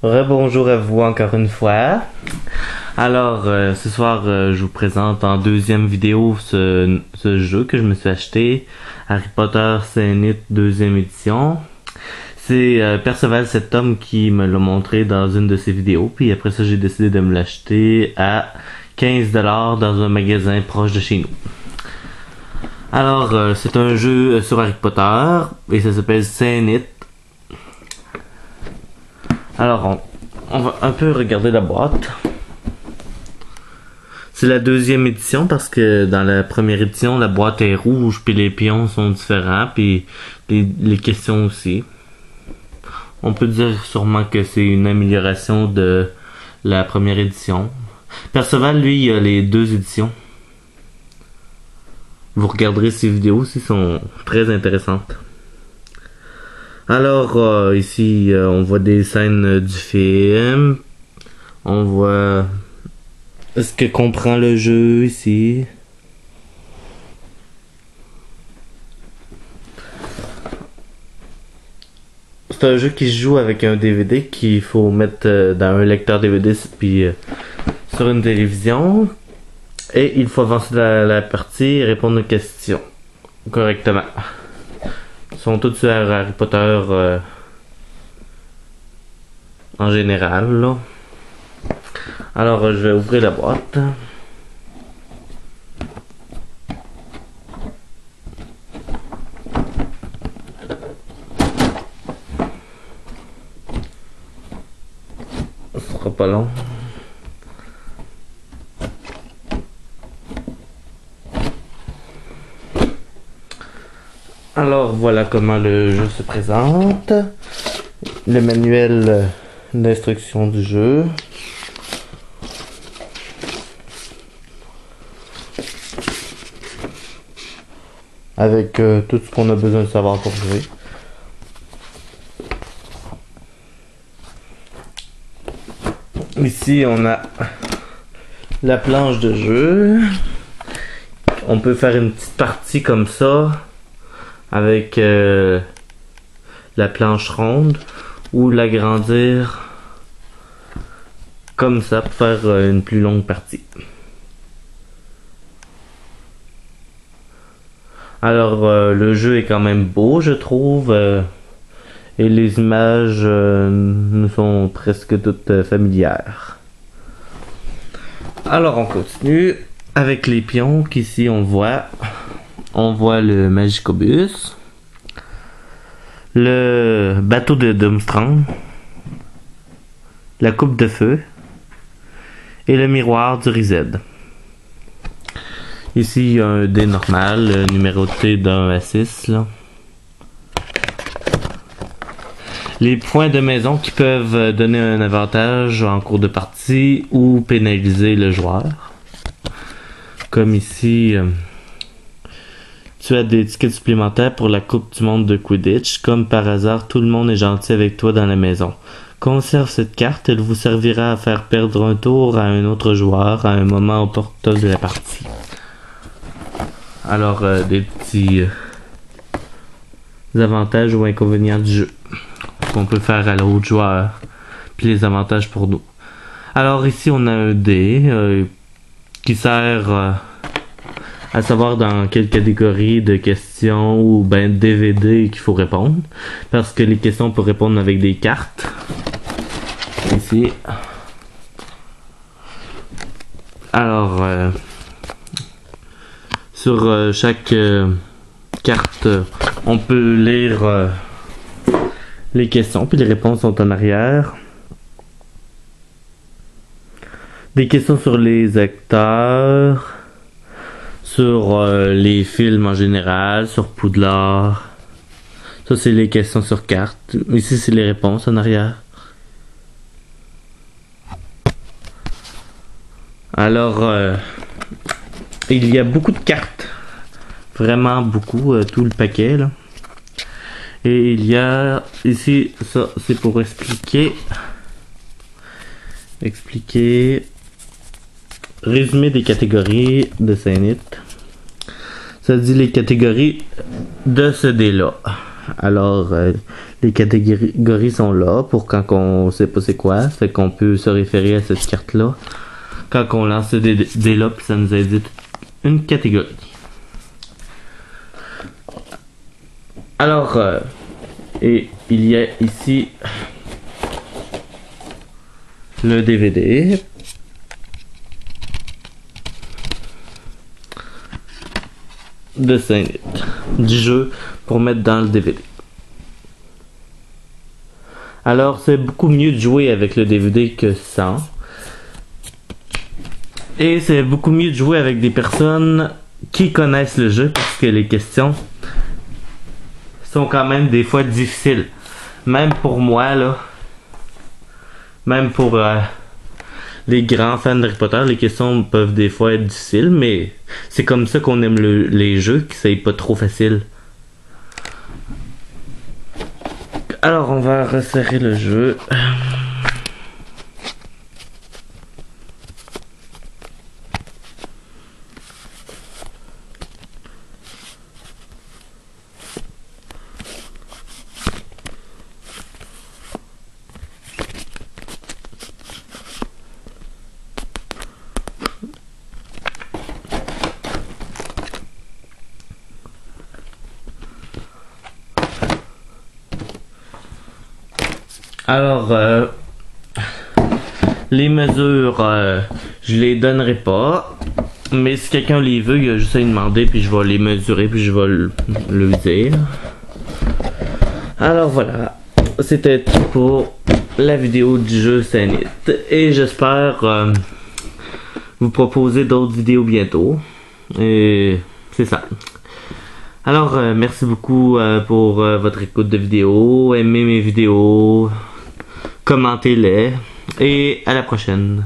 Rebonjour à vous encore une fois. Alors, ce soir, je vous présente en deuxième vidéo ce jeu que je me suis acheté, Harry Potter Cénite deuxième édition. C'est Perceval cet homme qui me l'a montré dans une de ses vidéos, puis après ça, j'ai décidé de me l'acheter à 15$ dans un magasin proche de chez nous. Alors, c'est un jeu sur Harry Potter, et ça s'appelle Cénite. Alors, on va un peu regarder la boîte. C'est la deuxième édition parce que dans la première édition, la boîte est rouge, puis les pions sont différents, puis les questions aussi. On peut dire sûrement que c'est une amélioration de la première édition. Perceval, lui, il a les deux éditions. Vous regarderez ces vidéos aussi, sont très intéressantes. Alors, ici, on voit des scènes du film. On voit ce que comprend le jeu ici. C'est un jeu qui se joue avec un DVD qu'il faut mettre dans un lecteur DVD puis sur une télévision. Et il faut avancer la partie et répondre aux questions correctement. Ils sont tous sur Harry Potter en général, là. Alors, je vais ouvrir la boîte. Ça sera pas long. Alors, voilà comment le jeu se présente. Le manuel d'instruction du jeu. Avec tout ce qu'on a besoin de savoir pour jouer. Ici, on a la planche de jeu. On peut faire une petite partie comme ça avec la planche ronde ou l'agrandir comme ça pour faire une plus longue partie. Alors, le jeu est quand même beau, je trouve, et les images nous sont presque toutes familières. Alors, on continue avec les pions qu'ici on voit le Magicobus, le bateau de Durmstrang, la coupe de feu et le miroir du Rized. Ici, il y a un dé normal, numéroté d'1 à 6. Là. Les points de maison qui peuvent donner un avantage en cours de partie ou pénaliser le joueur. Comme ici, tu as des tickets supplémentaires pour la Coupe du Monde de Quidditch. Comme par hasard, tout le monde est gentil avec toi dans la maison. Conserve cette carte, elle vous servira à faire perdre un tour à un autre joueur à un moment opportun de la partie. Alors, des petits avantages ou inconvénients du jeu qu'on peut faire à l'autre joueur, puis les avantages pour nous. Alors ici, on a un dé qui sert à savoir dans quelle catégorie de questions ou ben DVD qu'il faut répondre, parce que les questions on peut répondre avec des cartes. Ici. Alors, sur chaque carte, on peut lire les questions, puis les réponses sont en arrière. Des questions sur les acteurs, sur les films en général, sur Poudlard. Ça, c'est les questions sur carte. Ici, c'est les réponses en arrière. Alors, il y a beaucoup de cartes. Vraiment beaucoup, tout le paquet, là. Et il y a ici, ça, c'est pour expliquer. Résumé des catégories de Cénite. Ça dit les catégories de ce dé-là. Alors, les catégories sont là pour quand on sait pas c'est quoi. Fait qu'on peut se référer à cette carte-là quand on lance ce dé-là, puis ça nous indique une catégorie. Alors, et il y a ici le DVD. De 5 litres du jeu pour mettre dans le DVD. Alors, c'est beaucoup mieux de jouer avec le DVD que sans. Et c'est beaucoup mieux de jouer avec des personnes qui connaissent le jeu parce que les questions sont quand même des fois difficiles. Même pour moi, là. Même pour les grands fans d'Harry Potter, les questions peuvent des fois être difficiles, mais c'est comme ça qu'on aime les jeux, que c'est pas trop facile. Alors, on va resserrer le jeu. Alors, les mesures, je les donnerai pas. Mais si quelqu'un les veut, il a juste à y demander, puis je vais les mesurer, puis je vais le dire. Alors voilà, c'était tout pour la vidéo du jeu Sanit. Et j'espère vous proposer d'autres vidéos bientôt. Et c'est ça. Alors, merci beaucoup pour votre écoute de vidéo. Aimez mes vidéos. Commentez-les. Et à la prochaine.